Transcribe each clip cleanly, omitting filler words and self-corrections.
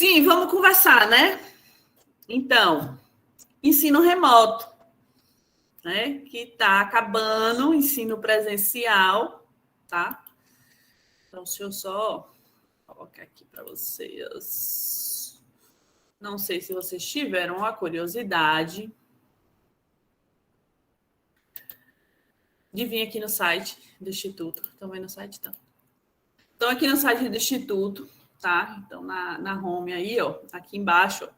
Sim, vamos conversar, né? Então, ensino remoto, né? Que está acabando o ensino presencial, tá? Então, deixa eu só colocar aqui para vocês. Não sei se vocês tiveram a curiosidade de vir aqui no site do Instituto. Estão vendo o site? Estão aqui no site do Instituto, tá? Então, na home aí, ó, aqui embaixo, ó,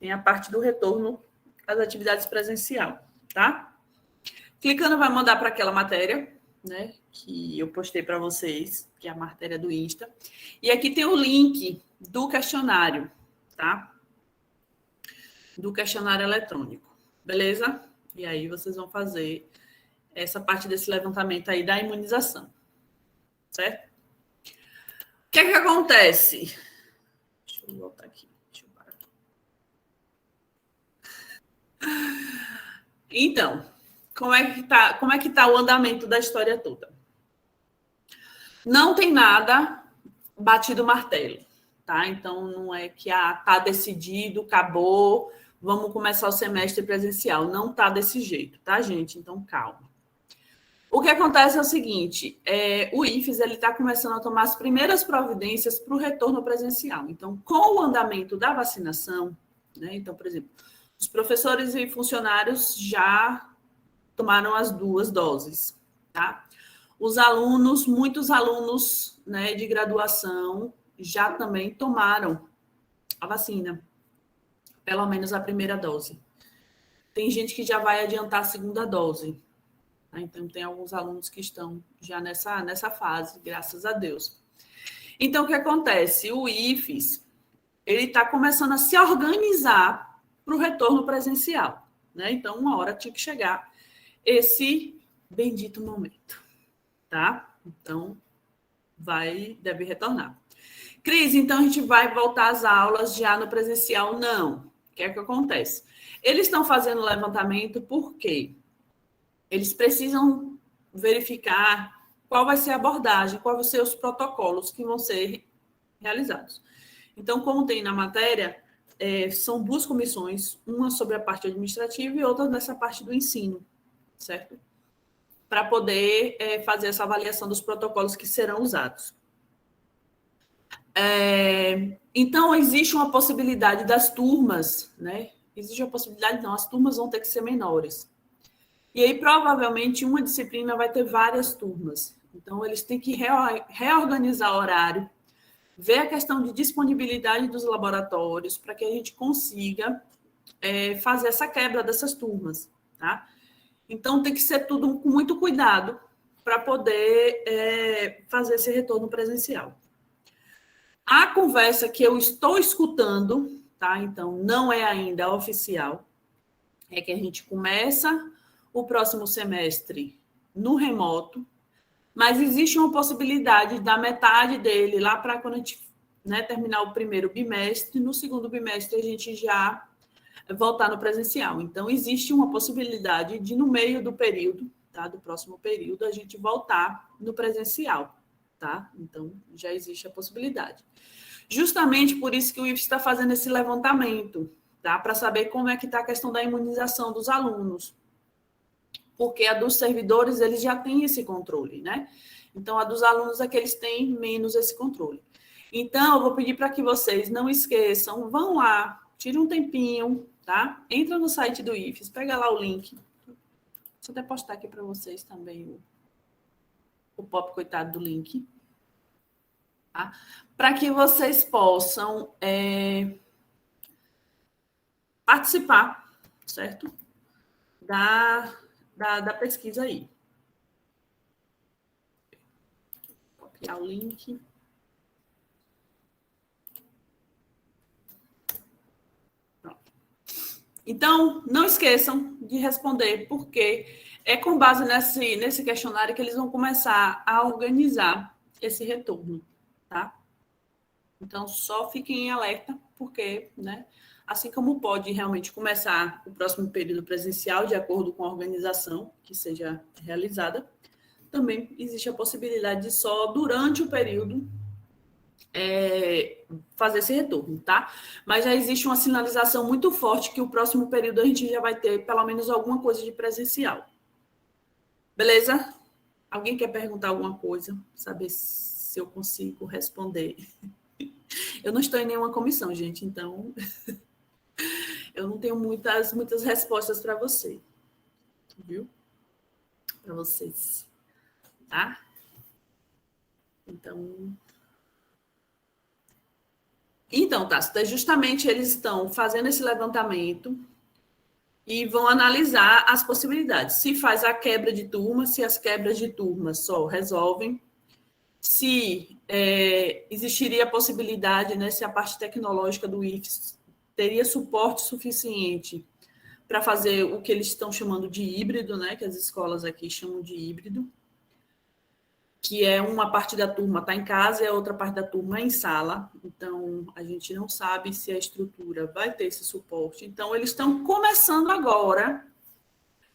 tem a parte do retorno às atividades presencial, tá? Clicando vai mandar para aquela matéria, né, que eu postei para vocês, que é a matéria do Insta. E aqui tem o link do questionário, tá? Do questionário eletrônico, beleza? E aí vocês vão fazer essa parte desse levantamento aí da imunização, certo? O que é que acontece? Deixa eu voltar aqui. Então, como é que tá o andamento da história toda? Não tem nada batido martelo, tá? Então, não é que tá decidido, acabou, vamos começar o semestre presencial. Não tá desse jeito, tá, gente? Então, calma. O que acontece é o seguinte, o IFES está começando a tomar as primeiras providências para o retorno presencial. Então, com o andamento da vacinação, né? Então, por exemplo, os professores e funcionários já tomaram as 2 doses, tá? Os alunos, muitos alunos, né, de graduação já também tomaram a vacina, pelo menos a primeira dose. Tem gente que já vai adiantar a segunda dose. Tá? Então, tem alguns alunos que estão já nessa fase, graças a Deus. Então, o que acontece? O IFES, ele está começando a se organizar para o retorno presencial, né? Então, uma hora tinha que chegar esse bendito momento, tá? Então, deve retornar. Cris, então a gente vai voltar às aulas já no presencial? Não. O que é que acontece? Eles estão fazendo levantamento porque eles precisam verificar qual vai ser a abordagem, quais vão ser os protocolos que vão ser realizados. Então, como tem na matéria, são 2 comissões, uma sobre a parte administrativa e outra nessa parte do ensino, certo? Para poder fazer essa avaliação dos protocolos que serão usados. Então, existe uma possibilidade das turmas, né? Existe a possibilidade, não, as turmas vão ter que ser menores. E aí, provavelmente, uma disciplina vai ter várias turmas. Então, eles têm que reorganizar o horário, ver a questão de disponibilidade dos laboratórios, para que a gente consiga fazer essa quebra dessas turmas, tá? Então, tem que ser tudo com muito cuidado para poder fazer esse retorno presencial. A conversa que eu estou escutando, tá? Então, não é ainda oficial, é que a gente começa o próximo semestre no remoto, mas existe uma possibilidade da metade dele lá para quando a gente, né, terminar o primeiro bimestre, no segundo bimestre a gente já voltar no presencial. Então, existe uma possibilidade de, no meio do período, tá, do próximo período, a gente voltar no presencial, tá? Então, já existe a possibilidade. Justamente por isso que o IFES está fazendo esse levantamento, tá? Para saber como é que está a questão da imunização dos alunos. Porque a dos servidores, eles já têm esse controle, né? Então, a dos alunos é que eles têm menos esse controle. Então, eu vou pedir para que vocês não esqueçam, vão lá, tire um tempinho, tá? Entra no site do IFES, pega lá o link. Deixa eu até postar aqui para vocês também o pop coitado do link. Tá? Para que vocês possam participar, certo? Da pesquisa aí. Vou copiar o link. Pronto. Então, não esqueçam de responder, porque é com base nesse questionário que eles vão começar a organizar esse retorno, tá? Então, só fiquem em alerta, porque, né, assim como pode realmente começar o próximo período presencial, de acordo com a organização que seja realizada, também existe a possibilidade de só durante o período fazer esse retorno, tá? Mas já existe uma sinalização muito forte que o próximo período a gente já vai ter pelo menos alguma coisa de presencial. Beleza? Alguém quer perguntar alguma coisa? Saber se eu consigo responder. Eu não estou em nenhuma comissão, gente, então eu não tenho muitas respostas para você, viu? Para vocês, tá? Então, Tássio, justamente eles estão fazendo esse levantamento e vão analisar as possibilidades. Se faz a quebra de turma, se as quebras de turma só resolvem, se existiria a possibilidade, né, se a parte tecnológica do IFES teria suporte suficiente para fazer o que eles estão chamando de híbrido, né, que as escolas aqui chamam de híbrido, que é uma parte da turma está em casa e a outra parte da turma em sala. Então, a gente não sabe se a estrutura vai ter esse suporte. Então, eles estão começando agora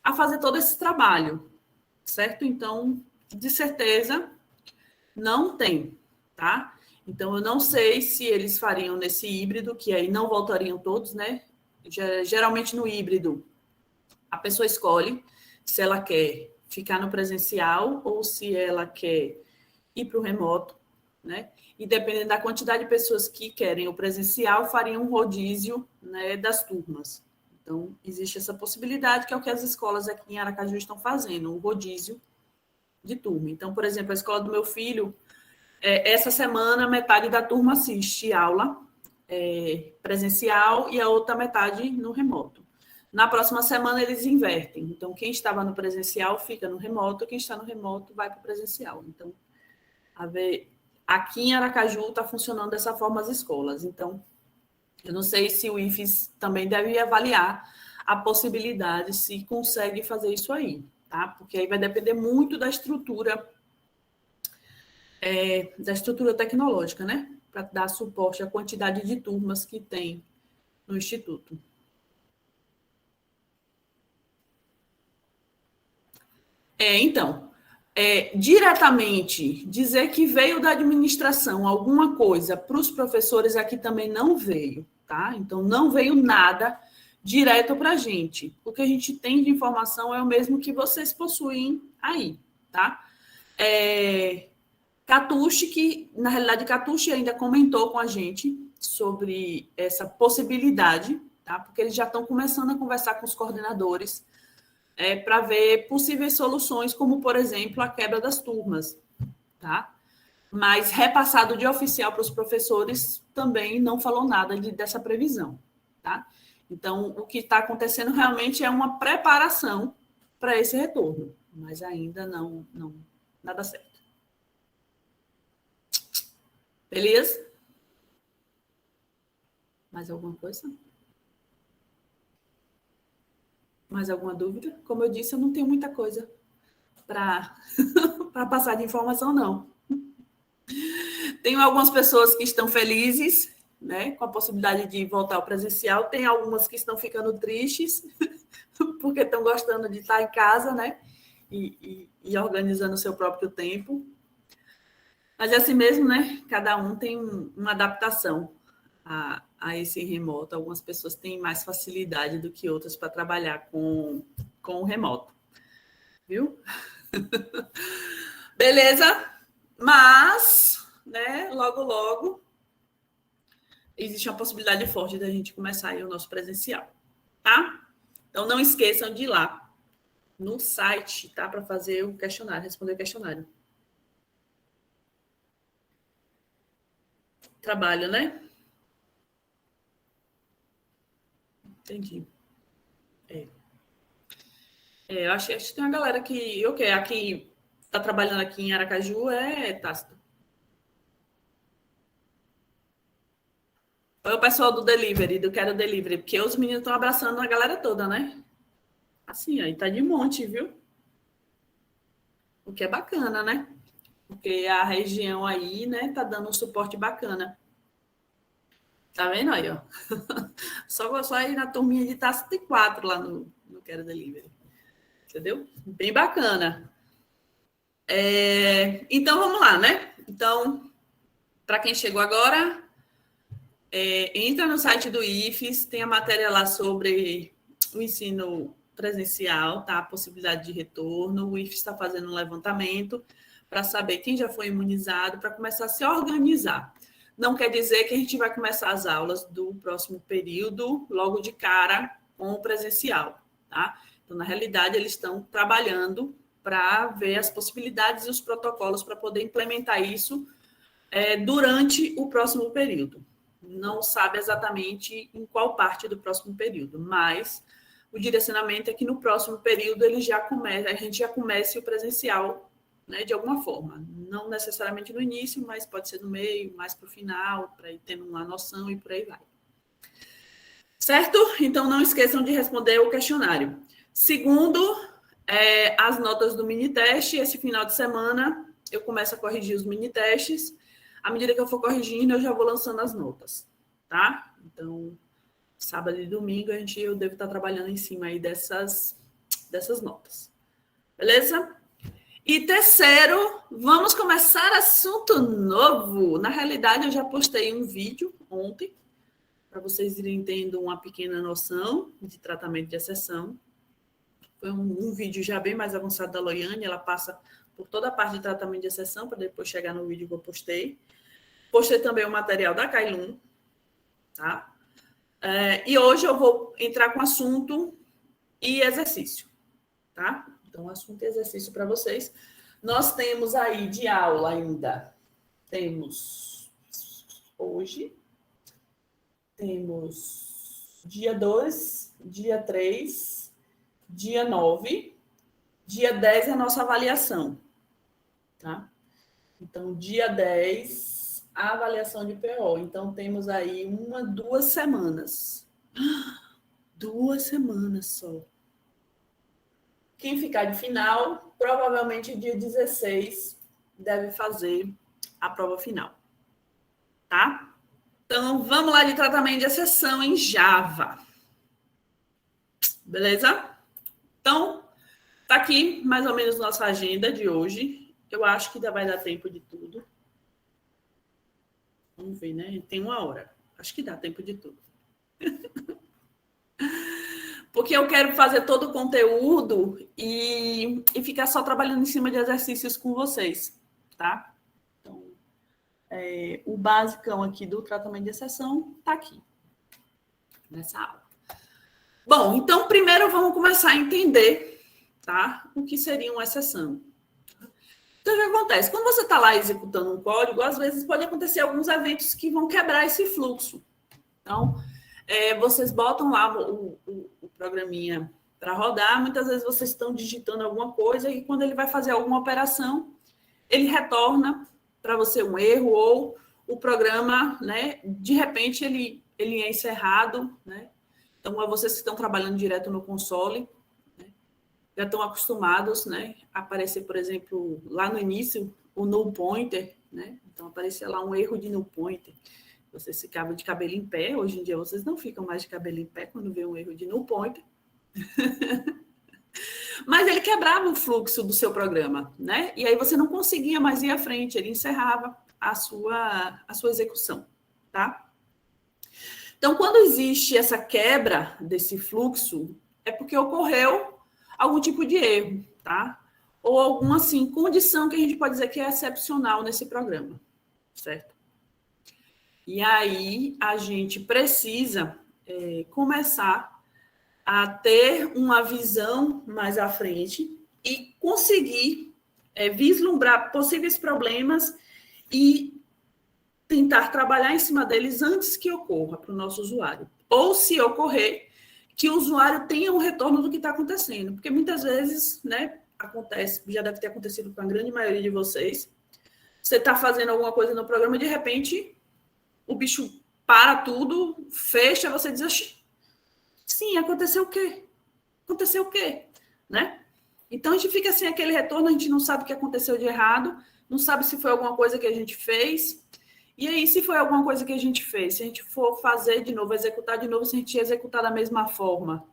a fazer todo esse trabalho, certo? Então, de certeza, não tem, tá? Então, eu não sei se eles fariam nesse híbrido, que aí não voltariam todos, né? Geralmente, no híbrido, a pessoa escolhe se ela quer ficar no presencial ou se ela quer ir para o remoto, né? E dependendo da quantidade de pessoas que querem o presencial, fariam um rodízio, né, das turmas. Então, existe essa possibilidade, que é o que as escolas aqui em Aracaju estão fazendo, um rodízio de turma. Então, por exemplo, a escola do meu filho, essa semana, metade da turma assiste aula presencial e a outra metade no remoto. Na próxima semana, eles invertem. Então, quem estava no presencial fica no remoto, quem está no remoto vai para o presencial. Então, aqui em Aracaju está funcionando dessa forma as escolas. Então, eu não sei se o IFES também deve avaliar a possibilidade, se consegue fazer isso aí, tá? Porque aí vai depender muito da estrutura tecnológica, né? Para dar suporte à quantidade de turmas que tem no Instituto. Então, diretamente dizer que veio da administração alguma coisa para os professores aqui também não veio, tá? Então, não veio nada direto para a gente. O que a gente tem de informação é o mesmo que vocês possuem aí, tá? Catucci, que na realidade Catucci ainda comentou com a gente sobre essa possibilidade, tá? Porque eles já estão começando a conversar com os coordenadores para ver possíveis soluções, como, por exemplo, a quebra das turmas, tá? Mas repassado de oficial para os professores também não falou nada dessa previsão, tá? Então, o que está acontecendo realmente é uma preparação para esse retorno, mas ainda não nada certo. Beleza? Mais alguma coisa? Mais alguma dúvida? Como eu disse, eu não tenho muita coisa para passar de informação, não. Tenho algumas pessoas que estão felizes, né, com a possibilidade de voltar ao presencial. Tem algumas que estão ficando tristes, porque estão gostando de estar em casa, né, e organizando o seu próprio tempo. Mas é assim mesmo, né? Cada um tem uma adaptação a esse remoto. Algumas pessoas têm mais facilidade do que outras para trabalhar com o remoto. Viu? Beleza? Mas, né, logo existe uma possibilidade forte da gente começar aí o nosso presencial, tá? Então, não esqueçam de ir lá no site, tá? Para fazer o questionário, responder o questionário. Trabalho, né? Entendi. Eu acho que tem uma galera que, aqui tá trabalhando aqui em Aracaju, Tácito. Foi o pessoal do delivery, do Quero Delivery, porque os meninos estão abraçando a galera toda, né? Assim, aí tá de monte, viu? O que é bacana, né? Porque a região aí, né, tá dando um suporte bacana. Tá vendo aí, ó? Só aí na turminha de Tácito tem 4 lá no Quero Delivery. Entendeu? Bem bacana. Então, vamos lá, né? Então, Para quem chegou agora, entra no site do IFES, tem a matéria lá sobre o ensino presencial, tá? A possibilidade de retorno. O IFES está fazendo um levantamento para saber quem já foi imunizado, para começar a se organizar. Não quer dizer que a gente vai começar as aulas do próximo período logo de cara com o presencial, tá? Então, na realidade, eles estão trabalhando para ver as possibilidades e os protocolos para poder implementar isso durante o próximo período. Não sabe exatamente em qual parte do próximo período, mas o direcionamento é que no próximo período a gente já comece o presencial, né, de alguma forma. Não necessariamente no início, mas pode ser no meio, mais para o final, para ir tendo uma noção e por aí vai. Certo? Então, não esqueçam de responder o questionário. Segundo, as notas do mini-teste. Esse final de semana, eu começo a corrigir os mini-testes. À medida que eu for corrigindo, eu já vou lançando as notas, tá? Então, sábado e domingo, eu devo estar trabalhando em cima aí dessas notas. Beleza? E terceiro, vamos começar assunto novo. Na realidade, eu já postei um vídeo ontem, para vocês irem tendo uma pequena noção de tratamento de exceção. Foi um vídeo já bem mais avançado da Loiane, ela passa por toda a parte de tratamento de exceção, para depois chegar no vídeo que eu postei. Postei também o material da Kailun, tá? E hoje eu vou entrar com assunto e exercício, tá? Então, assunto e exercício para vocês. Nós temos aí de aula ainda, temos hoje, temos dia 2, dia 3, dia 9, dia 10 é a nossa avaliação, tá? Então, dia 10, a avaliação de PO. Então, temos aí 2 semanas. 2 semanas só. Quem ficar de final, provavelmente dia 16, deve fazer a prova final, tá? Então, vamos lá de tratamento de exceção em Java. Beleza? Então, tá aqui mais ou menos nossa agenda de hoje. Eu acho que ainda vai dar tempo de tudo. Vamos ver, né? Tem 1 hora. Acho que dá tempo de tudo. Porque eu quero fazer todo o conteúdo e ficar só trabalhando em cima de exercícios com vocês, tá? Então, o basicão aqui do tratamento de exceção tá aqui, nessa aula. Bom, então, primeiro vamos começar a entender, tá? O que seria uma exceção. Então, o que acontece? Quando você está lá executando um código, às vezes pode acontecer alguns eventos que vão quebrar esse fluxo. Então, vocês botam lá o programinha para rodar, muitas vezes vocês estão digitando alguma coisa e quando ele vai fazer alguma operação, ele retorna para você um erro ou o programa, né, de repente ele é encerrado, né? Então, vocês que estão trabalhando direto no console, né, já estão acostumados, né, a aparecer, por exemplo, lá no início, o null pointer, né? Então, aparecia lá um erro de null pointer. Vocês ficavam de cabelo em pé, hoje em dia vocês não ficam mais de cabelo em pé quando vê um erro de null pointer. Mas ele quebrava o fluxo do seu programa, né? E aí você não conseguia mais ir à frente, ele encerrava a sua execução, tá? Então, quando existe essa quebra desse fluxo, é porque ocorreu algum tipo de erro, tá? Ou alguma, assim, condição que a gente pode dizer que é excepcional nesse programa, certo? E aí a gente precisa começar a ter uma visão mais à frente e conseguir vislumbrar possíveis problemas e tentar trabalhar em cima deles antes que ocorra para o nosso usuário. Ou, se ocorrer, que o usuário tenha um retorno do que está acontecendo. Porque muitas vezes, né, acontece, já deve ter acontecido com a grande maioria de vocês, você está fazendo alguma coisa no programa e, de repente, o bicho para tudo, fecha, você diz, sim, aconteceu o quê? Aconteceu o quê? Né? Então, a gente fica sem aquele retorno, a gente não sabe o que aconteceu de errado, não sabe se foi alguma coisa que a gente fez. E aí, se foi alguma coisa que a gente fez, se a gente for fazer de novo, executar de novo, se a gente executar da mesma forma,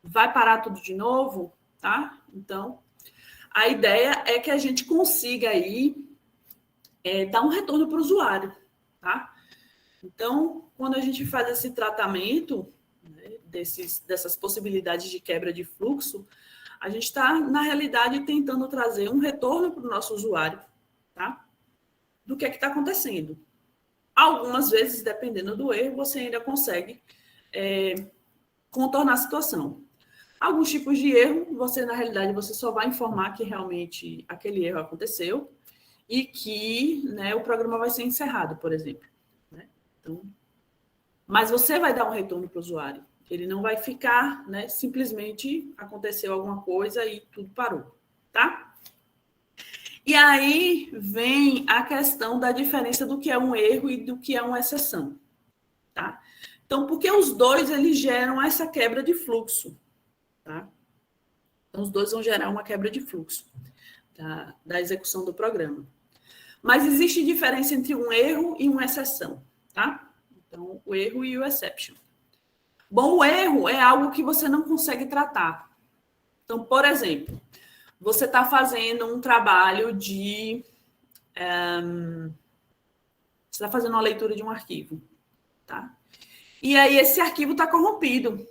vai parar tudo de novo, tá? Então, a ideia é que a gente consiga aí dar um retorno para o usuário, tá? Então, quando a gente faz esse tratamento, né, dessas possibilidades de quebra de fluxo, a gente está, na realidade, tentando trazer um retorno para o nosso usuário, tá? Do que é que está acontecendo. Algumas vezes, dependendo do erro, você ainda consegue contornar a situação. Alguns tipos de erro, você, na realidade, você só vai informar que realmente aquele erro aconteceu e que, né, o programa vai ser encerrado, por exemplo. Né? Então, mas você vai dar um retorno para o usuário. Ele não vai ficar, né, simplesmente aconteceu alguma coisa e tudo parou, tá? E aí vem a questão da diferença do que é um erro e do que é uma exceção, tá? Então, porque os dois, eles geram essa quebra de fluxo, tá? Então, os dois vão gerar uma quebra de fluxo da execução do programa. Mas existe diferença entre um erro e uma exceção, tá? Então, o erro e o exception. Bom, o erro é algo que você não consegue tratar. Então, por exemplo, você está fazendo um trabalho de... você está fazendo uma leitura de um arquivo, tá? E aí esse arquivo está corrompido.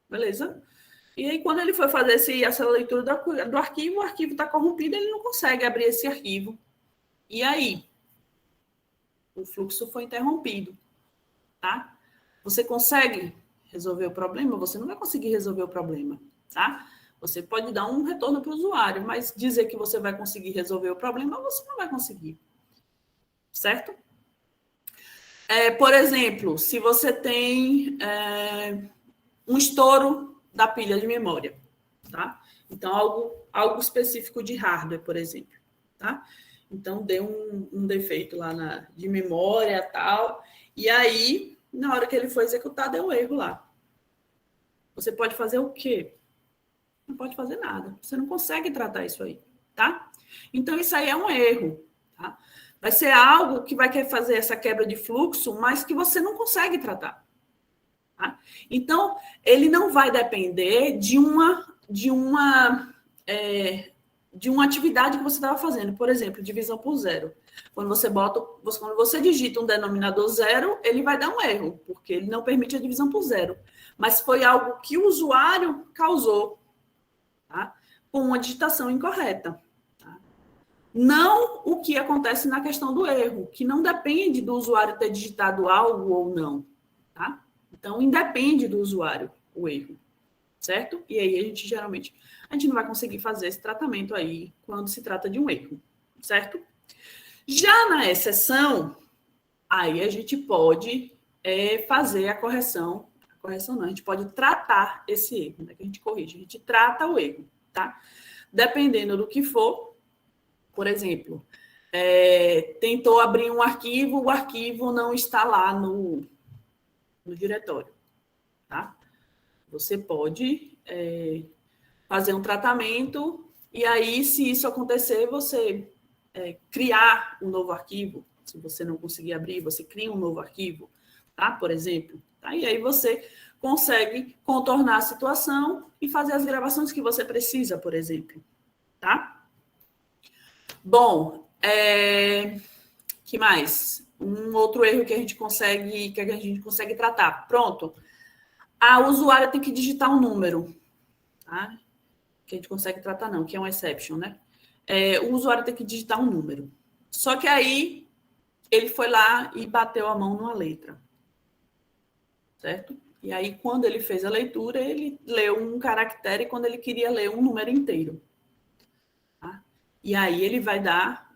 Beleza? E aí, quando ele foi fazer essa leitura do arquivo, o arquivo está corrompido, ele não consegue abrir esse arquivo. E aí? O fluxo foi interrompido, tá? Você consegue resolver o problema? Você não vai conseguir resolver o problema, tá? Você pode dar um retorno para o usuário, mas dizer que você vai conseguir resolver o problema, você não vai conseguir. Certo? Por exemplo, se você tem um estouro da pilha de memória, tá? Então, algo específico de hardware, por exemplo, tá? Então, deu um defeito lá de memória e tal, e aí, na hora que ele foi executar, deu um erro lá. Você pode fazer o quê? Não pode fazer nada. Você não consegue tratar isso aí, tá? Então, isso aí é um erro, tá? Vai ser algo que vai querer fazer essa quebra de fluxo, mas que você não consegue tratar. Tá? Então, ele não vai depender de uma atividade que você estava fazendo. Por exemplo, divisão por zero. Quando você digita um denominador zero, ele vai dar um erro, porque ele não permite a divisão por zero. Mas foi algo que o usuário causou, tá? Com uma digitação incorreta. Tá? Não o que acontece na questão do erro, que não depende do usuário ter digitado algo ou não. Tá? Então, independe do usuário o erro, certo? E aí, a gente não vai conseguir fazer esse tratamento aí quando se trata de um erro, certo? Já na exceção, aí a gente pode fazer a correção não, a gente pode tratar esse erro, né, que a gente corrige, a gente trata o erro, tá? Dependendo do que for, por exemplo, tentou abrir um arquivo, o arquivo não está lá no diretório, tá? Você pode fazer um tratamento e aí, se isso acontecer, você criar um novo arquivo. Se você não conseguir abrir, você cria um novo arquivo, tá? Por exemplo. Tá? E aí você consegue contornar a situação e fazer as gravações que você precisa, por exemplo, tá? Bom, que mais? Um outro erro que a gente consegue tratar. Pronto. A usuária tem que digitar um número, tá? Que a gente consegue tratar não, que é um exception, né? O usuário tem que digitar um número. Só que aí ele foi lá e bateu a mão numa letra, certo? E aí, quando ele fez a leitura, ele leu um caractere quando ele queria ler um número inteiro. Tá? E aí ele vai dar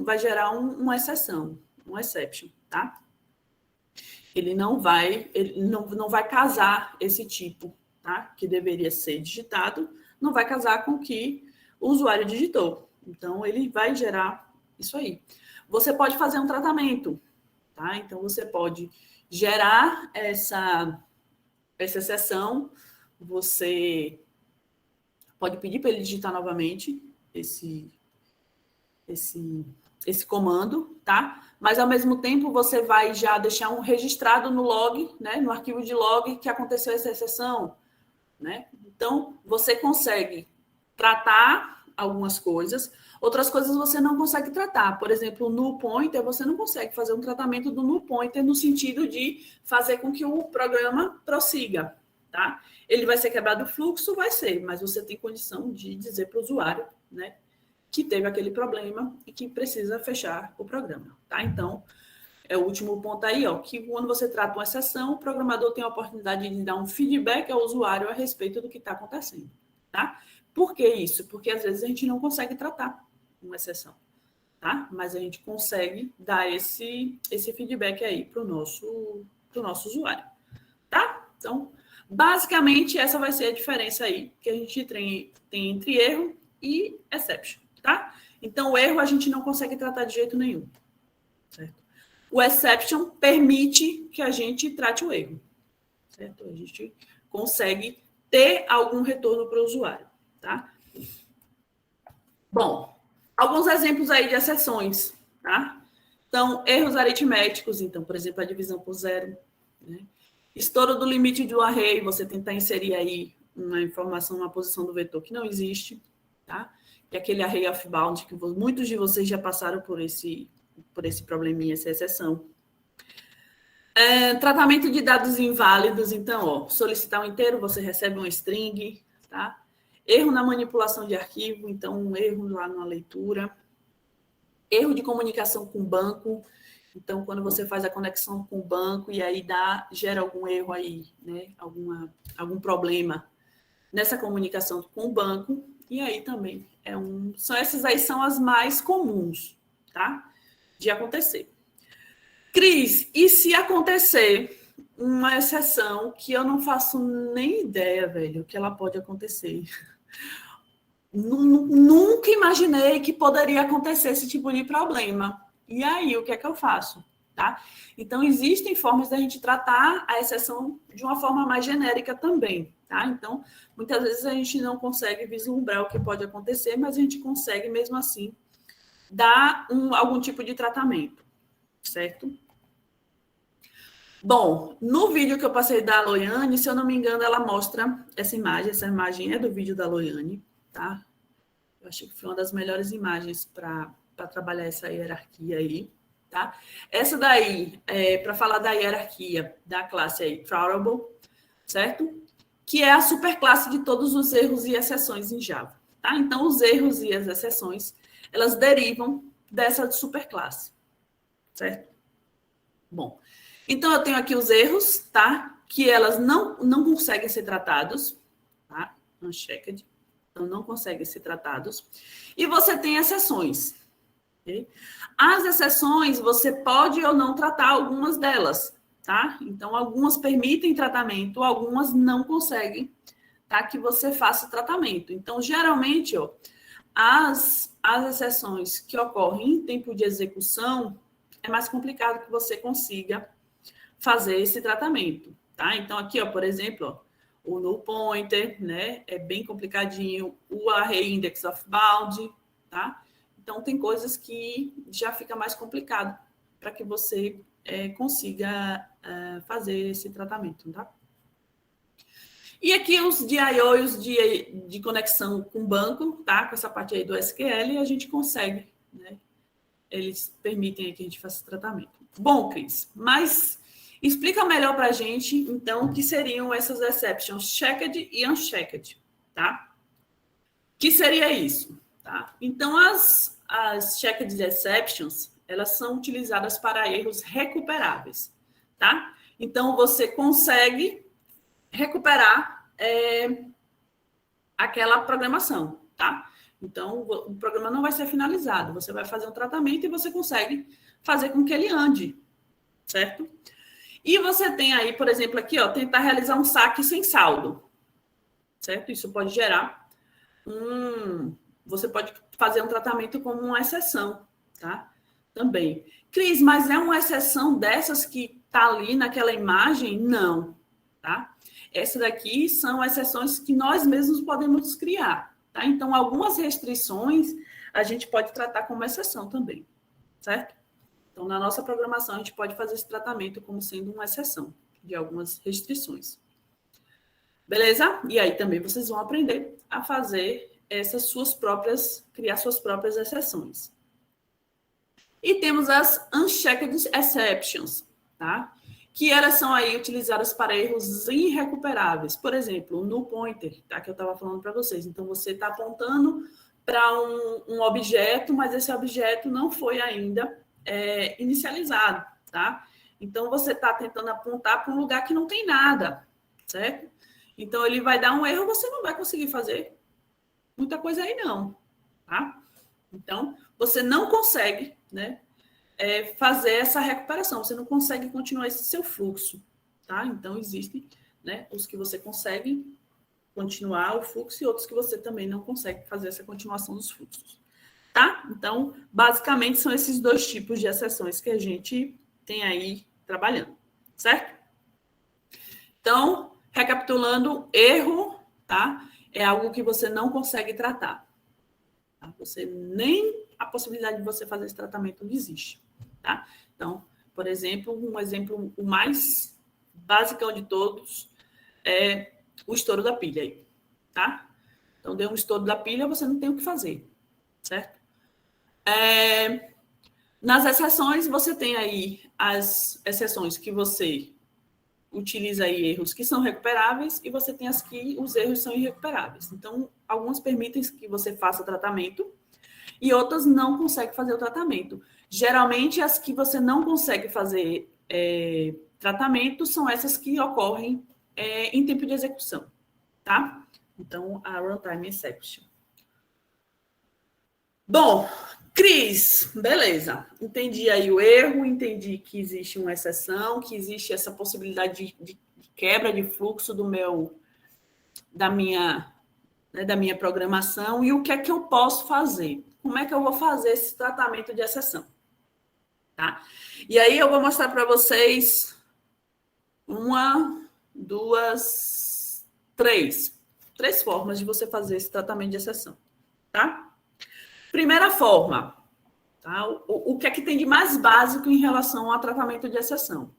vai gerar uma exceção, um exception, tá? Ele não vai casar esse tipo, tá? Que deveria ser digitado, não vai casar com o que o usuário digitou. Então, ele vai gerar isso aí. Você pode fazer um tratamento, tá? Então, você pode gerar essa exceção, você pode pedir para ele digitar novamente esse comando, tá? Mas, ao mesmo tempo, você vai já deixar um registrado no log, né? No arquivo de log que aconteceu essa exceção, né? Então, você consegue tratar algumas coisas, outras coisas você não consegue tratar. Por exemplo, o null pointer, você não consegue fazer um tratamento do null pointer no sentido de fazer com que o programa prossiga, tá? Ele vai ser quebrado o fluxo? Vai ser, mas você tem condição de dizer para o usuário, né, que teve aquele problema e que precisa fechar o programa, tá? Então, é o último ponto aí, ó, que quando você trata uma exceção, o programador tem a oportunidade de dar um feedback ao usuário a respeito do que está acontecendo, tá? Por que isso? Porque às vezes a gente não consegue tratar uma exceção, tá? Mas a gente consegue dar esse feedback aí para o nosso usuário, tá? Então, basicamente, essa vai ser a diferença aí que a gente tem entre erro e exception, tá? Então, o erro a gente não consegue tratar de jeito nenhum, certo? O exception permite que a gente trate o erro, certo? A gente consegue ter algum retorno para o usuário, tá? Bom, alguns exemplos aí de exceções, tá? Então, erros aritméticos, então, por exemplo, a divisão por zero, né? Estouro do limite do array, você tentar inserir aí uma informação na posição do vetor que não existe, tá? E aquele array of bound, que muitos de vocês já passaram por esse probleminha, essa exceção. Tratamento de dados inválidos, então, ó, solicitar um inteiro, você recebe uma string, tá? Erro na manipulação de arquivo, então, um erro lá na leitura. Erro de comunicação com o banco, então, quando você faz a conexão com o banco e aí gera algum erro aí, né? Algum problema nessa comunicação com o banco, e aí também essas aí são as mais comuns, tá? De acontecer. Cris, e se acontecer uma exceção que eu não faço nem ideia, velho, que ela pode acontecer? Nunca imaginei que poderia acontecer esse tipo de problema. E aí, o que é que eu faço? Tá? Então, existem formas da gente tratar a exceção de uma forma mais genérica também. Tá? Então, muitas vezes a gente não consegue vislumbrar o que pode acontecer, mas a gente consegue, mesmo assim, dar algum tipo de tratamento. Certo? Bom, no vídeo que eu passei da Loiane, se eu não me engano, ela mostra essa imagem é do vídeo da Loiane, tá? Eu achei que foi uma das melhores imagens para trabalhar essa hierarquia aí, tá? Essa daí, para falar da hierarquia da classe aí, Trautable, certo? Que é a superclasse de todos os erros e exceções em Java, tá? Então, os erros e as exceções, elas derivam dessa superclasse, certo? Bom, então eu tenho aqui os erros, tá? Que elas não conseguem ser tratados, tá? Unchecked, então não conseguem ser tratados. E você tem exceções, ok? As exceções, você pode ou não tratar algumas delas, tá? Então, algumas permitem tratamento, algumas não conseguem, tá? Que você faça tratamento. Então, geralmente, ó, as exceções que ocorrem em tempo de execução, é mais complicado que você consiga fazer esse tratamento, tá? Então, aqui, ó, por exemplo, ó, o null pointer, né? É bem complicadinho. O array index of bound, tá? Então, tem coisas que já fica mais complicado para que você consiga fazer esse tratamento, tá? E aqui os DIO e os de conexão com banco, tá? Com essa parte aí do SQL, a gente consegue, né? Eles permitem que a gente faça esse tratamento. Bom, Cris, mas explica melhor para a gente, então, o que seriam essas exceptions checked e unchecked, tá? O que seria isso? Tá? Então, as checked exceptions, elas são utilizadas para erros recuperáveis, tá? Então, você consegue recuperar aquela programação, tá? Então, o programa não vai ser finalizado, você vai fazer um tratamento e você consegue fazer com que ele ande, certo? E você tem aí, por exemplo, aqui, ó, tentar realizar um saque sem saldo, certo? Isso pode gerar você pode fazer um tratamento como uma exceção, tá? Também. Cris, mas é uma exceção dessas que tá ali naquela imagem? Não, tá? Essa daqui são exceções que nós mesmos podemos criar, tá? Então, algumas restrições a gente pode tratar como exceção também, certo? Então, na nossa programação, a gente pode fazer esse tratamento como sendo uma exceção de algumas restrições. Beleza? E aí também vocês vão aprender a fazer criar suas próprias exceções. E temos as unchecked exceptions, tá? Que elas são aí utilizadas para erros irrecuperáveis. Por exemplo, o null pointer, tá? Que eu estava falando para vocês. Então, você está apontando para um objeto, mas esse objeto não foi ainda inicializado, tá? Então, você está tentando apontar para um lugar que não tem nada, certo? Então, ele vai dar um erro, você não vai conseguir fazer muita coisa aí, não, tá? Então, você não consegue, né, fazer essa recuperação, você não consegue continuar esse seu fluxo, tá? Então, existem, né, os que você consegue continuar o fluxo e outros que você também não consegue fazer essa continuação dos fluxos, tá? Então, basicamente, são esses dois tipos de exceções que a gente tem aí trabalhando, certo? Então, recapitulando, erro, tá? É algo que você não consegue tratar. Tá? Você nem a possibilidade de você fazer esse tratamento não existe, tá? Então, por exemplo, o mais basicão de todos é o estouro da pilha aí, tá? Então, deu um estouro da pilha, você não tem o que fazer, certo? Nas exceções, você tem aí as exceções que você utiliza aí erros que são recuperáveis e você tem as que os erros são irrecuperáveis. Então, algumas permitem que você faça tratamento e outras não conseguem fazer o tratamento. Geralmente, as que você não consegue fazer tratamento são essas que ocorrem em tempo de execução, tá? Então, a runtime exception. Bom, Cris, beleza. Entendi aí o erro, entendi que existe uma exceção, que existe essa possibilidade de quebra de fluxo da minha programação e o que é que eu posso fazer. Como é que eu vou fazer esse tratamento de exceção? Tá? E aí eu vou mostrar para vocês três formas de você fazer esse tratamento de exceção, tá? Primeira forma, tá? O que é que tem de mais básico em relação ao tratamento de exceção?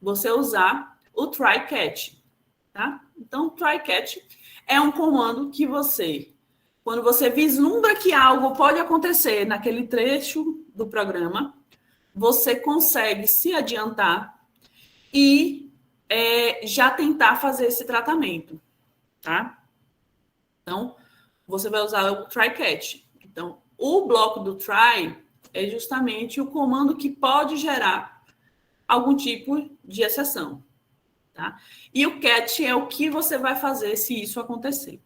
Você usar o try-catch, tá? Então, o try-catch é um comando que quando você vislumbra que algo pode acontecer naquele trecho do programa, você consegue se adiantar e já tentar fazer esse tratamento, tá? Então, você vai usar o try-catch. Então, o bloco do try é justamente o comando que pode gerar algum tipo de exceção, tá? E o catch é o que você vai fazer se isso acontecer,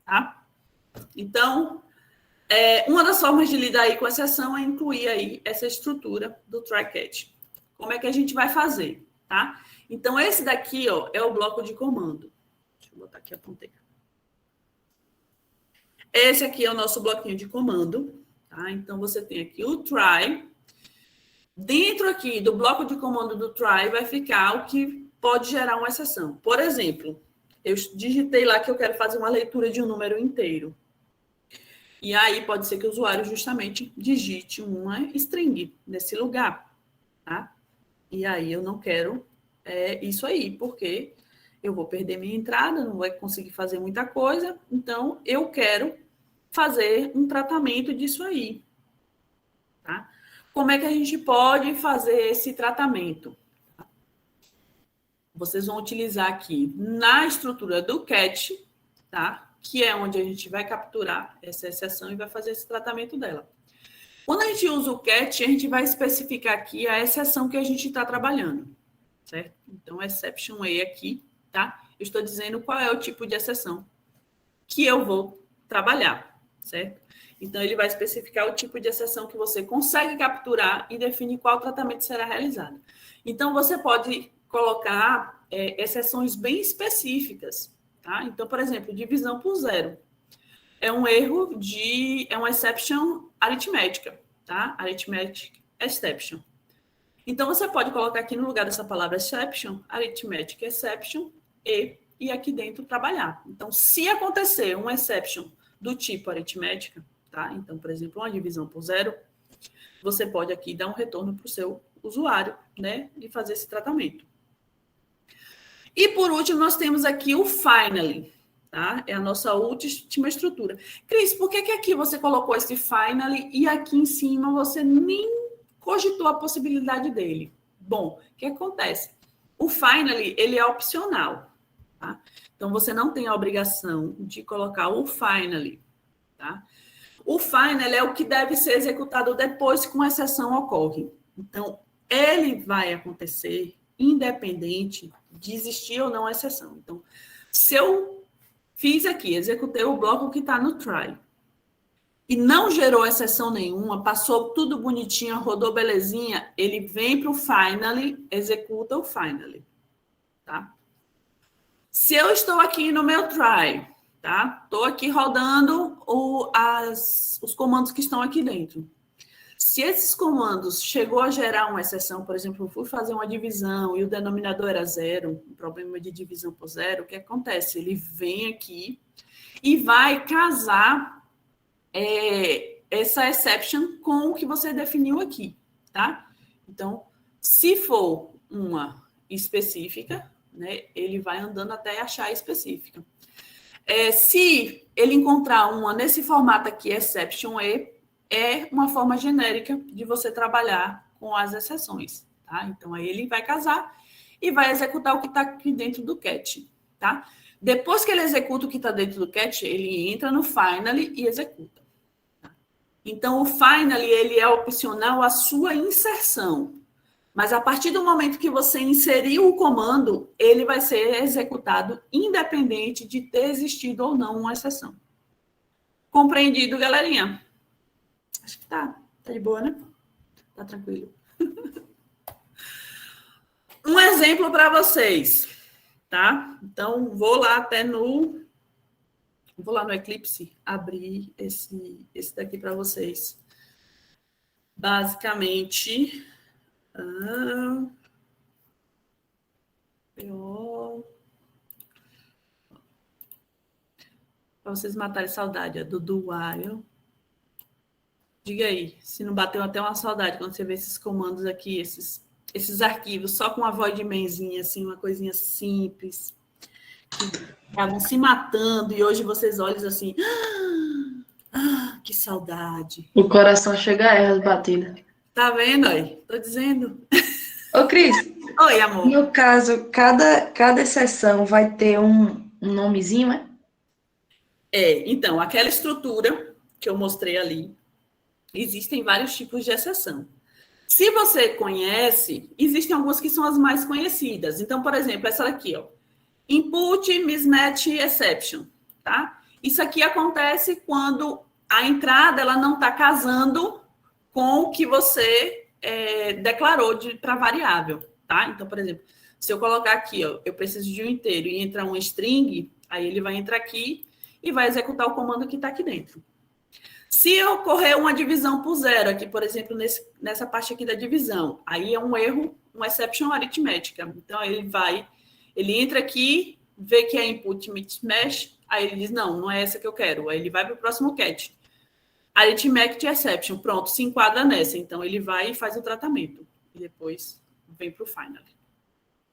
tá? Então, uma das formas de lidar aí com a exceção é incluir aí essa estrutura do try-catch. Como é que a gente vai fazer, tá? Então, esse daqui, ó, é o bloco de comando. Deixa eu botar aqui a ponteira. Esse aqui é o nosso bloquinho de comando, tá? Então, você tem aqui o try. Dentro aqui do bloco de comando do try vai ficar o que pode gerar uma exceção. Por exemplo, eu digitei lá que eu quero fazer uma leitura de um número inteiro. E aí pode ser que o usuário justamente digite uma string nesse lugar, tá? E aí eu não quero isso aí, porque eu vou perder minha entrada, não vou conseguir fazer muita coisa. Então, eu quero fazer um tratamento disso aí, tá? Como é que a gente pode fazer esse tratamento? Vocês vão utilizar aqui na estrutura do catch, tá? Que é onde a gente vai capturar essa exceção e vai fazer esse tratamento dela. Quando a gente usa o catch, a gente vai especificar aqui a exceção que a gente está trabalhando, certo? Então, exception A aqui, tá? Eu estou dizendo qual é o tipo de exceção que eu vou trabalhar, certo? Então, ele vai especificar o tipo de exceção que você consegue capturar e definir qual tratamento será realizado. Então, você pode colocar exceções bem específicas, tá? Então, por exemplo, divisão por zero. É um erro é uma exception aritmética, tá? Arithmetic exception. Então, você pode colocar aqui no lugar dessa palavra exception, arithmetic exception, e aqui dentro trabalhar. Então, se acontecer uma exception do tipo aritmética, tá? Então, por exemplo, uma divisão por zero, você pode aqui dar um retorno para o seu usuário, né? E fazer esse tratamento. E por último, nós temos aqui o finally, tá? É a nossa última estrutura. Cris, por que aqui você colocou esse finally e aqui em cima você nem cogitou a possibilidade dele? Bom, o que acontece? O finally, ele é opcional, tá? Então, você não tem a obrigação de colocar o finally, tá? O finally é o que deve ser executado depois que uma exceção ocorre. Então, ele vai acontecer independente de existir ou não a exceção. Então, se eu fiz aqui, executei o bloco que está no try, e não gerou exceção nenhuma, passou tudo bonitinho, rodou belezinha, ele vem para o finally, executa o finally, tá? Se eu estou aqui no meu try, tá? Estou aqui rodando os comandos que estão aqui dentro. Se esses comandos chegou a gerar uma exceção, por exemplo, eu fui fazer uma divisão e o denominador era zero, um problema de divisão por zero, o que acontece? Ele vem aqui e vai casar essa exception com o que você definiu aqui, tá? Então, se for uma específica, né, ele vai andando até achar a específica. Se ele encontrar uma nesse formato aqui, exception E, é uma forma genérica de você trabalhar com as exceções, tá? Então, aí ele vai casar e vai executar o que está aqui dentro do catch, tá? Depois que ele executa o que está dentro do catch, ele entra no finally e executa. Tá? Então, o finally, ele é opcional à sua inserção. Mas a partir do momento que você inseriu o comando, ele vai ser executado independente de ter existido ou não uma exceção. Compreendido, galerinha? Acho que tá de boa, né? Tá tranquilo. Um exemplo para vocês, tá? Então, vou lá no Eclipse abrir esse daqui para vocês. Basicamente, para vocês matarem saudade, do while. Diga aí, se não bateu até uma saudade quando você vê esses comandos aqui, esses arquivos, só com uma voz de menzinha, assim, uma coisinha simples, que estavam se matando, e hoje vocês olham assim, que saudade. O coração chega a erras batidas. Tá vendo aí? Tô dizendo. Ô, Cris. Oi, amor. No caso, cada exceção vai ter um nomezinho, né? Então, aquela estrutura que eu mostrei ali, existem vários tipos de exceção. Se você conhece, existem algumas que são as mais conhecidas. Então, por exemplo, essa daqui, ó. Input Mismatch Exception, tá? Isso aqui acontece quando a entrada ela não está casando com o que você declarou para variável, tá? Então, por exemplo, se eu colocar aqui, ó, eu preciso de um inteiro e entrar um string, aí ele vai entrar aqui e vai executar o comando que está aqui dentro. Se ocorrer uma divisão por zero, aqui, por exemplo, nessa parte aqui da divisão, aí é um erro, uma exception aritmética. Então, ele entra aqui, vê que é input mismatch, aí ele diz, não é essa que eu quero. Aí ele vai para o próximo catch. Arithmetic exception, pronto, se enquadra nessa. Então, ele vai e faz o tratamento. E depois vem para o final.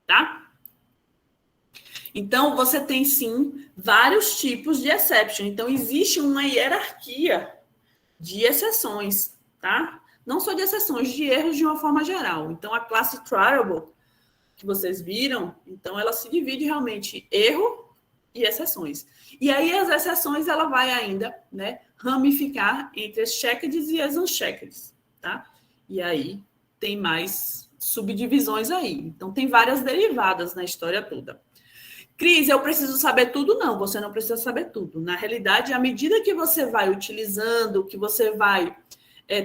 Tá? Então, você tem, sim, vários tipos de exception. Então, existe uma hierarquia de exceções, tá? Não só de exceções, de erros de uma forma geral. Então, a classe triable, que vocês viram, então ela se divide realmente erro e exceções. E aí, as exceções, ela vai ainda, né, ramificar entre as checked e as unchecked, tá? E aí, tem mais subdivisões aí. Então, tem várias derivadas na história toda. Cris, eu preciso saber tudo? Não, você não precisa saber tudo. Na realidade, à medida que você vai utilizando, que você vai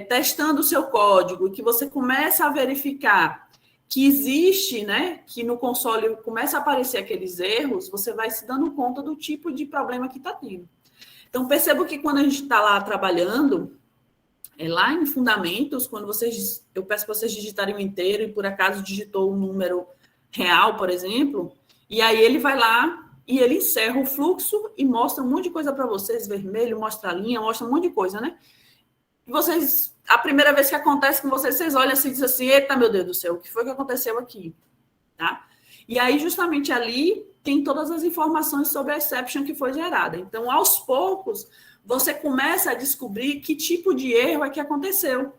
testando o seu código, que você começa a verificar que existe, né, que no console começa a aparecer aqueles erros, você vai se dando conta do tipo de problema que está tendo. Então, percebo que quando a gente está lá trabalhando, lá em fundamentos, quando eu peço para vocês digitarem o inteiro e por acaso digitou um número real, por exemplo, e aí ele vai lá e ele encerra o fluxo e mostra um monte de coisa para vocês, vermelho, mostra a linha, mostra um monte de coisa, né? E vocês, a primeira vez que acontece com vocês, vocês olham assim e dizem assim, eita, meu Deus do céu, o que foi que aconteceu aqui? Tá? E aí, justamente ali, tem todas as informações sobre a exception que foi gerada. Então, aos poucos, você começa a descobrir que tipo de erro é que aconteceu,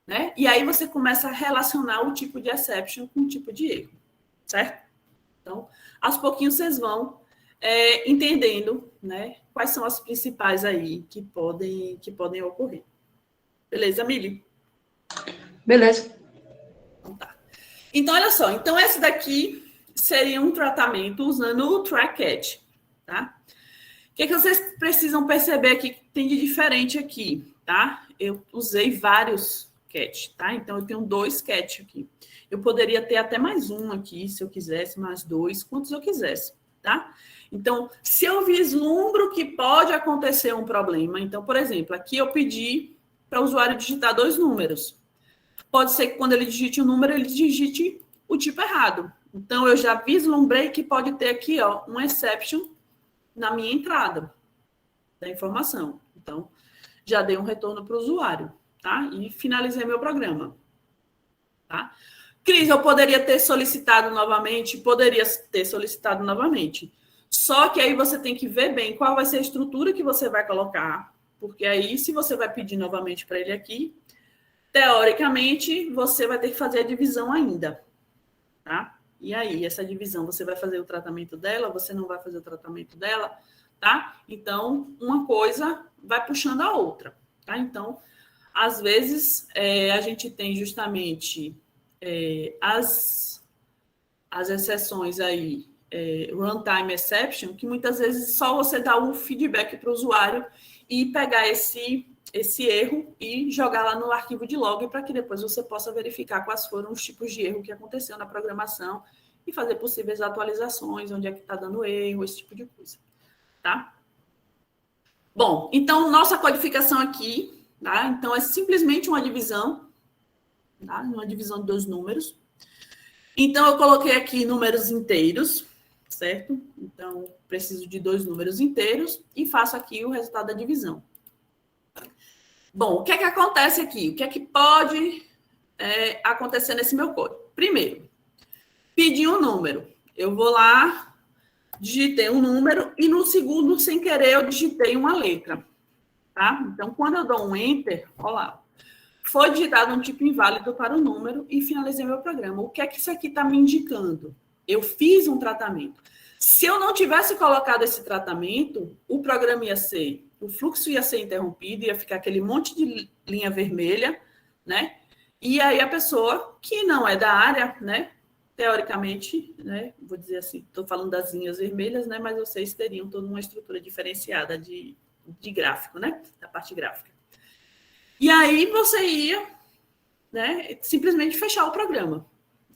né? E aí você começa a relacionar o tipo de exception com o tipo de erro, certo? Então, aos pouquinhos vocês vão entendendo, né, quais são as principais aí que podem ocorrer. Beleza, Mili? Beleza. Então, tá. Então, olha só. Então, esse daqui seria um tratamento usando o TrackCatch, tá? O que vocês precisam perceber aqui que tem de diferente aqui, tá? Eu usei vários catch, tá? Então, eu tenho 2 catch aqui. Eu poderia ter até mais um aqui, se eu quisesse, mais 2, quantos eu quisesse, tá? Então, se eu vislumbro que pode acontecer um problema, então, por exemplo, aqui eu pedi para o usuário digitar 2 números. Pode ser que quando ele digite um número, ele digite o tipo errado. Então, eu já vislumbrei que pode ter aqui, ó, um exception na minha entrada da informação. Então, já dei um retorno para o usuário, tá? E finalizei meu programa, tá? Cris, eu poderia ter solicitado novamente? Poderia ter solicitado novamente. Só que aí você tem que ver bem qual vai ser a estrutura que você vai colocar, porque aí, se você vai pedir novamente para ele aqui, teoricamente, você vai ter que fazer a divisão ainda, tá? E aí, essa divisão, você vai fazer o tratamento dela, você não vai fazer o tratamento dela, tá? Então, uma coisa vai puxando a outra, tá? Então, às vezes, a gente tem justamente as exceções aí, runtime exception, que muitas vezes só você dá um feedback para o usuário e pegar esse erro e jogar lá no arquivo de log para que depois você possa verificar quais foram os tipos de erro que aconteceu na programação e fazer possíveis atualizações, onde é que está dando erro, esse tipo de coisa, tá? Bom, então, nossa codificação aqui, tá? Então, é simplesmente uma divisão, tá? Uma divisão de 2 números. Então, eu coloquei aqui números inteiros, certo? Então, preciso de 2 números inteiros e faço aqui o resultado da divisão. Bom, o que é que acontece aqui? O que é que pode acontecer nesse meu código? Primeiro, pedi um número. Eu vou lá, digitei um número e no segundo, sem querer, eu digitei uma letra, tá? Então, quando eu dou um Enter, olha lá, foi digitado um tipo inválido para o número e finalizei meu programa. O que é que isso aqui está me indicando? Eu fiz um tratamento. Se eu não tivesse colocado esse tratamento, o programa ia ser, o fluxo ia ser interrompido, ia ficar aquele monte de linha vermelha, né? E aí a pessoa que não é da área, né? Teoricamente, né? Vou dizer assim, estou falando das linhas vermelhas, né? Mas vocês teriam toda uma estrutura diferenciada de gráfico, né? Da parte gráfica. E aí você ia, né, simplesmente fechar o programa.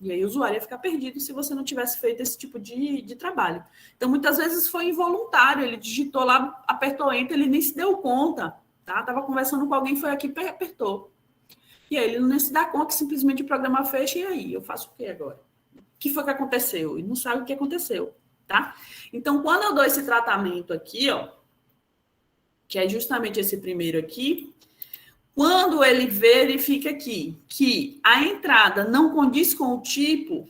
E aí o usuário ia ficar perdido se você não tivesse feito esse tipo de trabalho. Então, muitas vezes foi involuntário, ele digitou lá, apertou Enter, ele nem se deu conta, tá? Estava conversando com alguém, foi aqui e apertou. E aí ele não se dá conta, simplesmente o programa fecha, e aí? Eu faço o quê agora? O que foi que aconteceu? E não sabe o que aconteceu, tá? Então, quando eu dou esse tratamento aqui, ó, que é justamente esse primeiro aqui, quando ele verifica aqui que a entrada não condiz com o tipo,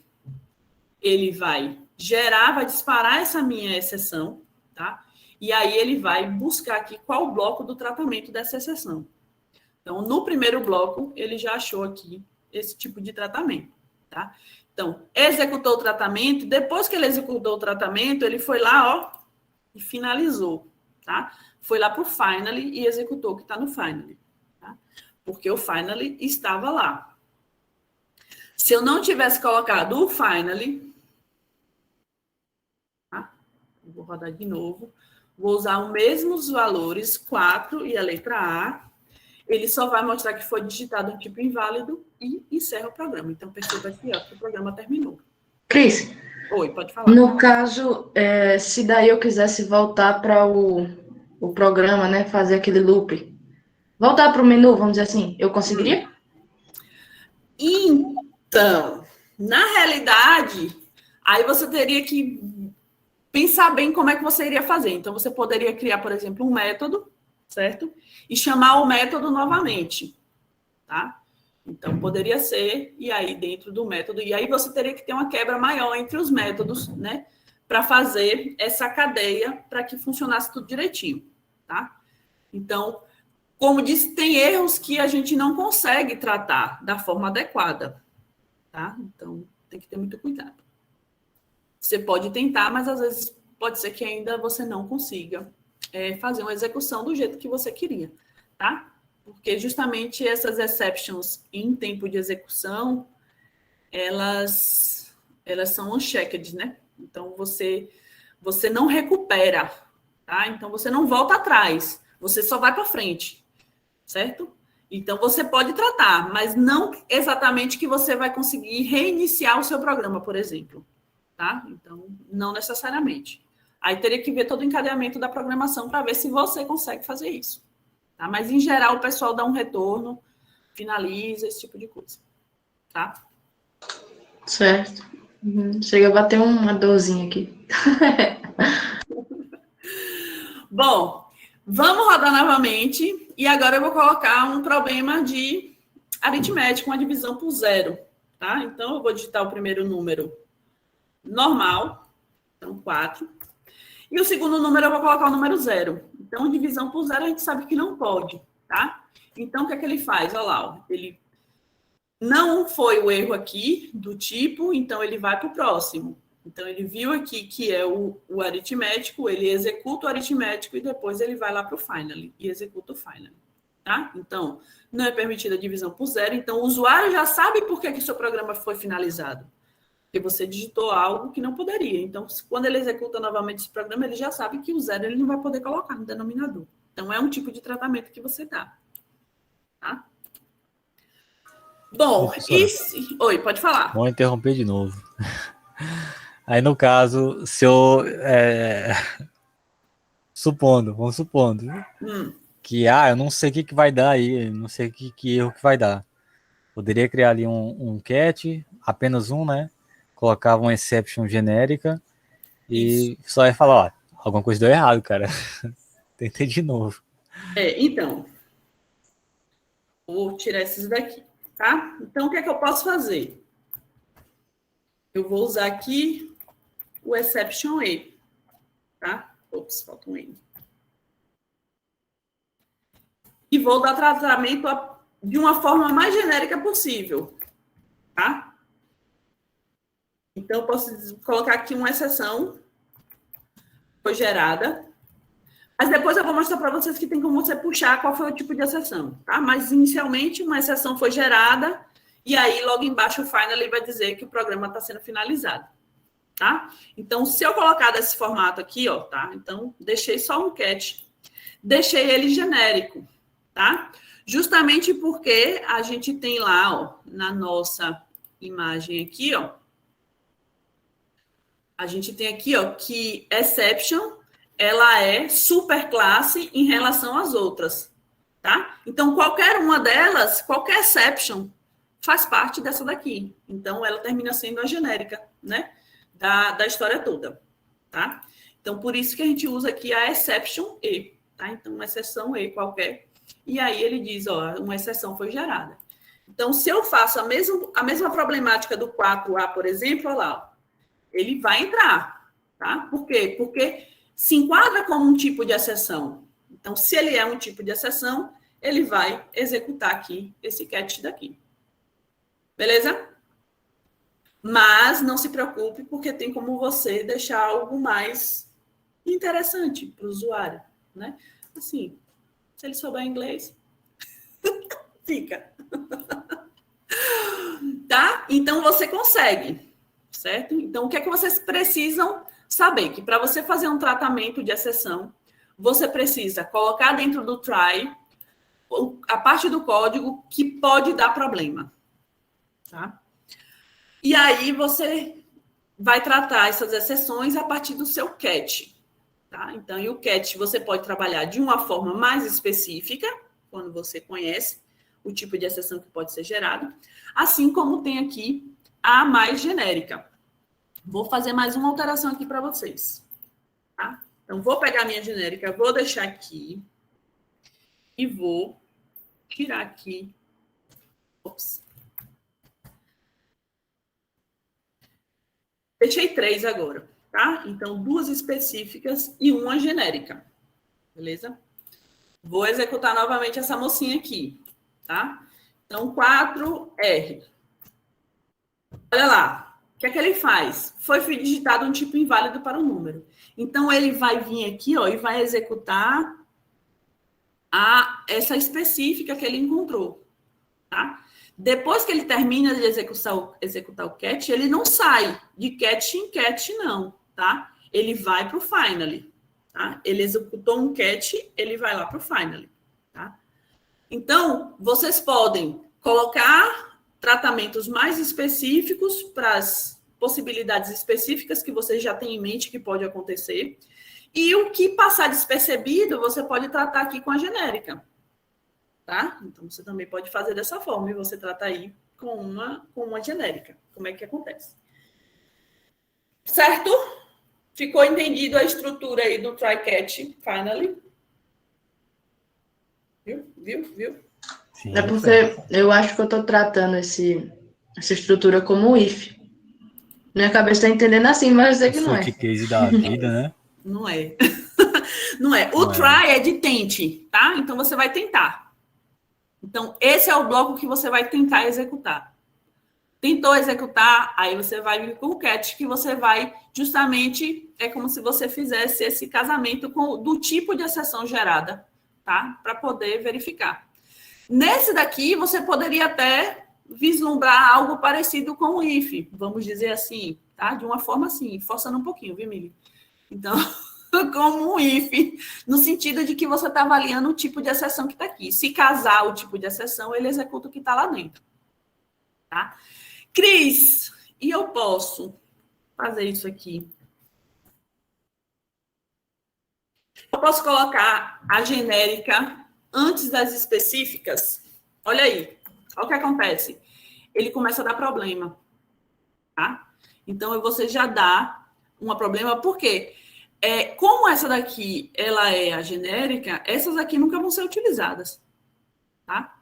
ele vai gerar, vai disparar essa minha exceção, tá? E aí ele vai buscar aqui qual o bloco do tratamento dessa exceção. Então, no primeiro bloco, ele já achou aqui esse tipo de tratamento, tá? Então, executou o tratamento, depois que ele executou o tratamento, ele foi lá, ó, e finalizou, tá? Foi lá para o finally e executou o que está no finally. Porque o finally estava lá. Se eu não tivesse colocado o finally, tá? Vou rodar de novo. Vou usar os mesmos valores, 4 e a letra A. Ele só vai mostrar que foi digitado um tipo inválido e encerra o programa. Então, perceba aqui, ó, que o programa terminou. Cris, Oi, pode falar. no caso, se daí eu quisesse voltar para o programa, né, fazer aquele loop, voltar para o menu, vamos dizer assim, eu conseguiria? Então, na realidade, aí você teria que pensar bem como é que você iria fazer. Então, você poderia criar, por exemplo, um método, certo? E chamar o método novamente, tá? Então, poderia ser, e aí dentro do método, e aí você teria que ter uma quebra maior entre os métodos, né? Para fazer essa cadeia para que funcionasse tudo direitinho, tá? Então, como disse, tem erros que a gente não consegue tratar da forma adequada, tá? Então, tem que ter muito cuidado. Você pode tentar, mas às vezes pode ser que ainda você não consiga fazer uma execução do jeito que você queria, tá? Porque justamente essas exceptions em tempo de execução, elas são unchecked, né? Então, você não recupera, tá? Então, você não volta atrás, você só vai para frente, certo? Então, você pode tratar, mas não exatamente que você vai conseguir reiniciar o seu programa, por exemplo, tá? Então, não necessariamente. Aí teria que ver todo o encadeamento da programação para ver se você consegue fazer isso. Tá? Mas, em geral, o pessoal dá um retorno, finaliza, esse tipo de coisa. Tá? Certo. Chega a bater uma dorzinha aqui. Bom, vamos rodar novamente. E agora eu vou colocar um problema de aritmética, uma divisão por zero. Tá? Então, eu vou digitar o primeiro número normal. Então, 4. E o segundo número eu vou colocar o número 0. Então, divisão por zero a gente sabe que não pode, tá? Então, o que é que ele faz? Olha lá, ó. Ele não foi o erro aqui do tipo, então ele vai para o próximo. Então, ele viu aqui que é o aritmético, ele executa o aritmético e depois ele vai lá para o final e executa o final, tá? Então, não é permitida a divisão por zero. Então, o usuário já sabe por que o seu programa foi finalizado. Porque você digitou algo que não poderia. Então, quando ele executa novamente esse programa, ele já sabe que o zero ele não vai poder colocar no denominador. Então, é um tipo de tratamento que você dá. Tá? Bom, Oi, pode falar. Vou interromper de novo. Aí, no caso, se eu... vamos supondo, que, eu não sei o que vai dar aí, não sei que erro que vai dar. Poderia criar ali um cat, apenas um, né? Colocava uma exception genérica e só ia falar, alguma coisa deu errado, cara. Tentei de novo. Então, vou tirar esses daqui, tá? Então, o que é que eu posso fazer? Eu vou usar aqui o exception E, tá? Ops, falta um E. E vou dar tratamento de uma forma mais genérica possível, tá? Então, eu posso colocar aqui uma exceção foi gerada, mas depois eu vou mostrar para vocês que tem como você puxar qual foi o tipo de exceção, tá? Mas, inicialmente, uma exceção foi gerada e aí, logo embaixo, o final ele vai dizer que o programa está sendo finalizado, tá? Então, se eu colocar desse formato aqui, ó, tá? Então, deixei só um cat, deixei ele genérico, tá? Justamente porque a gente tem lá, ó, na nossa imagem aqui, ó, a gente tem aqui, ó, que exception, ela é superclasse em relação às outras, tá? Então, qualquer uma delas, qualquer exception, faz parte dessa daqui. Então, ela termina sendo a genérica, né? Da história toda, tá? Então, por isso que a gente usa aqui a exception E, tá? Então, uma exceção E qualquer. E aí ele diz, ó, uma exceção foi gerada. Então, se eu faço a mesma problemática do 4A, por exemplo, olha lá, ó, ele vai entrar, tá? Por quê? Porque se enquadra como um tipo de exceção. Então, se ele é um tipo de exceção, ele vai executar aqui esse catch daqui. Beleza? Mas não se preocupe, porque tem como você deixar algo mais interessante para o usuário, né? Assim, se ele souber inglês, fica. Tá? Então, você consegue, certo? Então, o que é que vocês precisam saber? Que para você fazer um tratamento de exceção, você precisa colocar dentro do try a parte do código que pode dar problema, tá? E aí, você vai tratar essas exceções a partir do seu catch, tá? Então, e o catch você pode trabalhar de uma forma mais específica, quando você conhece o tipo de exceção que pode ser gerado, assim como tem aqui a mais genérica. Vou fazer mais uma alteração aqui para vocês, tá? Então, vou pegar a minha genérica, vou deixar aqui e vou tirar aqui Ops. Deixei 3 agora, tá? Então, 2 específicas e 1 genérica. Beleza? Vou executar novamente essa mocinha aqui, tá? Então, 4R. Olha lá. O que é que ele faz? Foi digitado um tipo inválido para o número. Então, ele vai vir aqui, ó, e vai executar essa específica que ele encontrou, tá? Depois que ele termina de executar o catch, ele não sai de catch em catch, não, tá? Ele vai para o finally, tá? Ele executou um catch, ele vai lá para o finally, tá? Então, vocês podem colocar tratamentos mais específicos para as possibilidades específicas que vocês já têm em mente que pode acontecer. E o que passar despercebido, você pode tratar aqui com a genérica. Tá? Então, você também pode fazer dessa forma e você trata aí com uma genérica. Como é que acontece? Certo? Ficou entendido a estrutura aí do try-catch finally? Viu? Sim, é porque eu acho que eu estou tratando essa estrutura como um if. Minha cabeça está entendendo assim, mas eu sei que não é. Case da vida, né? Não é. Não é. O try é de tente, tá? Então, você vai tentar. Então, esse é o bloco que você vai tentar executar. Tentou executar, aí você vai vir com o catch, que você vai justamente, é como se você fizesse esse casamento do tipo de exceção gerada, tá? Para poder verificar. Nesse daqui, você poderia até vislumbrar algo parecido com o if, vamos dizer assim, tá? De uma forma assim, forçando um pouquinho, viu, Mili? Então, como um if, no sentido de que você está avaliando o tipo de exceção que está aqui. Se casar o tipo de exceção, ele executa o que está lá dentro. Tá? Cris, e eu posso fazer isso aqui? Eu posso colocar a genérica antes das específicas? Olha aí, olha o que acontece. Ele começa a dar problema. Tá? Então, você já dá um problema, por quê? Como essa daqui, ela é a genérica, essas aqui nunca vão ser utilizadas, tá?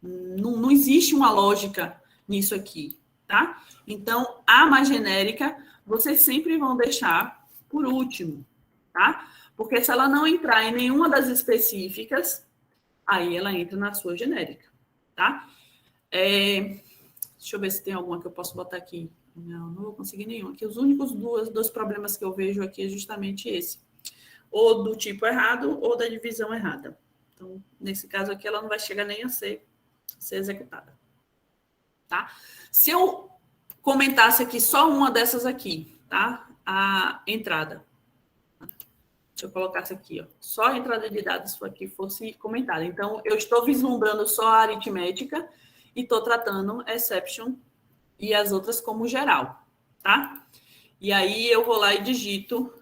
Não existe uma lógica nisso aqui, tá? Então, a mais genérica, vocês sempre vão deixar por último, tá? Porque se ela não entrar em nenhuma das específicas, aí ela entra na sua genérica, tá? Deixa eu ver se tem alguma que eu posso botar aqui. Não vou conseguir nenhum. Aqui, os únicos dois problemas que eu vejo aqui é justamente esse. Ou do tipo errado, ou da divisão errada. Então, nesse caso aqui, ela não vai chegar nem a ser executada. Tá? Se eu comentasse aqui só uma dessas aqui, tá? A entrada. Deixa eu colocar isso aqui, ó. Só a entrada de dados aqui fosse comentada. Então, eu estou vislumbrando só a aritmética e estou tratando exception e as outras como geral, tá? E aí eu vou lá e digito,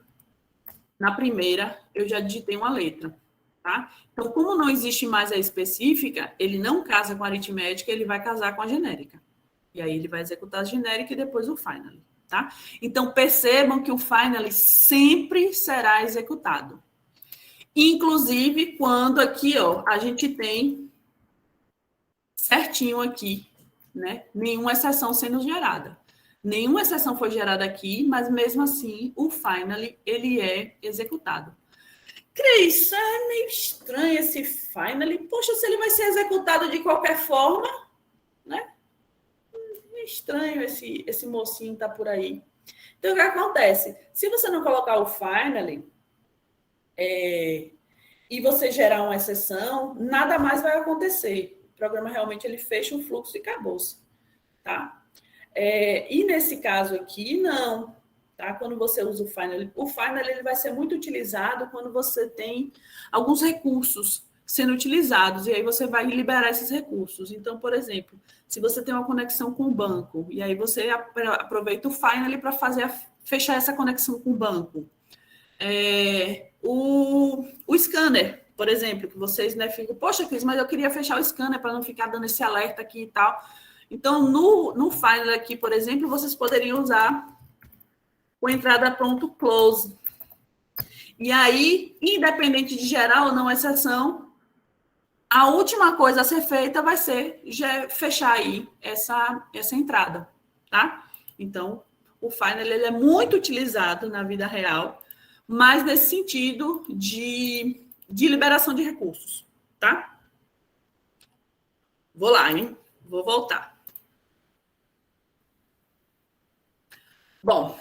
na primeira, eu já digitei uma letra, tá? Então, como não existe mais a específica, ele não casa com a aritmética, ele vai casar com a genérica. E aí ele vai executar a genérica e depois o finally, tá? Então, percebam que o finally sempre será executado. Inclusive, quando aqui, ó, a gente tem certinho aqui, né? Nenhuma exceção sendo gerada. Nenhuma exceção foi gerada aqui, mas mesmo assim, o finally, ele é executado. Cris, é meio estranho esse finally. Poxa, se ele vai ser executado de qualquer forma, né? É estranho esse mocinho tá por aí. Então, o que acontece? Se você não colocar o finally e você gerar uma exceção, nada mais vai acontecer. O programa realmente ele fecha um fluxo e acabou-se, tá? E nesse caso aqui, não, tá? Quando você usa o finally ele vai ser muito utilizado quando você tem alguns recursos sendo utilizados, e aí você vai liberar esses recursos. Então, por exemplo, se você tem uma conexão com o banco, e aí você aproveita o finally para fechar essa conexão com o banco. O scanner, por exemplo, que vocês, né, ficam, poxa, Cris, mas eu queria fechar o scanner para não ficar dando esse alerta aqui e tal. Então, no Finally aqui, por exemplo, vocês poderiam usar o entrada pronto close. E aí, independente de gerar ou não exceção, A última coisa a ser feita vai ser já fechar aí essa entrada, tá? Então, o final ele é muito utilizado na vida real, mas nesse sentido de liberação de recursos, tá? Vou lá, hein? Vou voltar. Bom,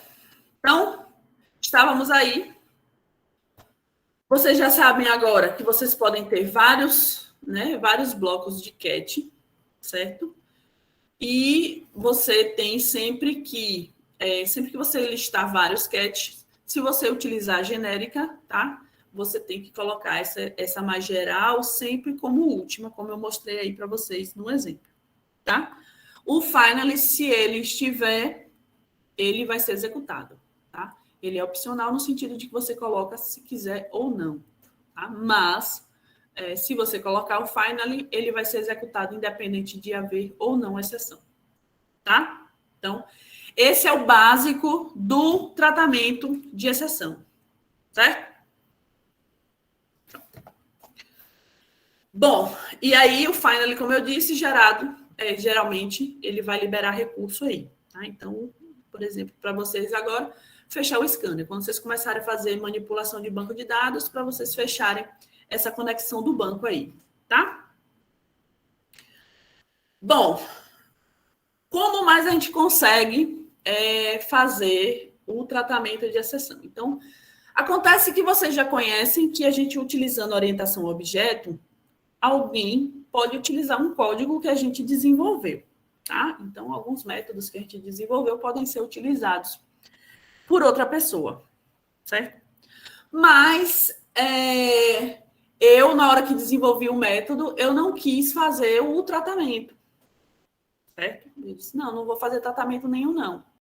então, estávamos aí. Vocês já sabem agora que vocês podem ter vários blocos de cat, certo? E você tem sempre que você listar vários cats, se você utilizar a genérica, tá? Você tem que colocar essa mais geral sempre como última, como eu mostrei aí para vocês no exemplo, tá? O finally, se ele estiver, ele vai ser executado, tá? Ele é opcional no sentido de que você coloca se quiser ou não, tá? Mas, se você colocar o finally, ele vai ser executado independente de haver ou não exceção, tá? Então, esse é o básico do tratamento de exceção, certo? Bom, e aí o finally, como eu disse, geralmente ele vai liberar recurso aí, tá? Então, por exemplo, para vocês agora, fechar o scanner. Quando vocês começarem a fazer manipulação de banco de dados, para vocês fecharem essa conexão do banco aí, tá? Bom, como mais a gente consegue fazer o tratamento de exceção? Então, acontece que vocês já conhecem que a gente, utilizando orientação a objeto, alguém pode utilizar um código que a gente desenvolveu, tá? Então, alguns métodos que a gente desenvolveu podem ser utilizados por outra pessoa, certo? Mas eu, na hora que desenvolvi o método, eu não quis fazer o tratamento, certo? Eu disse, não vou fazer tratamento nenhum, não.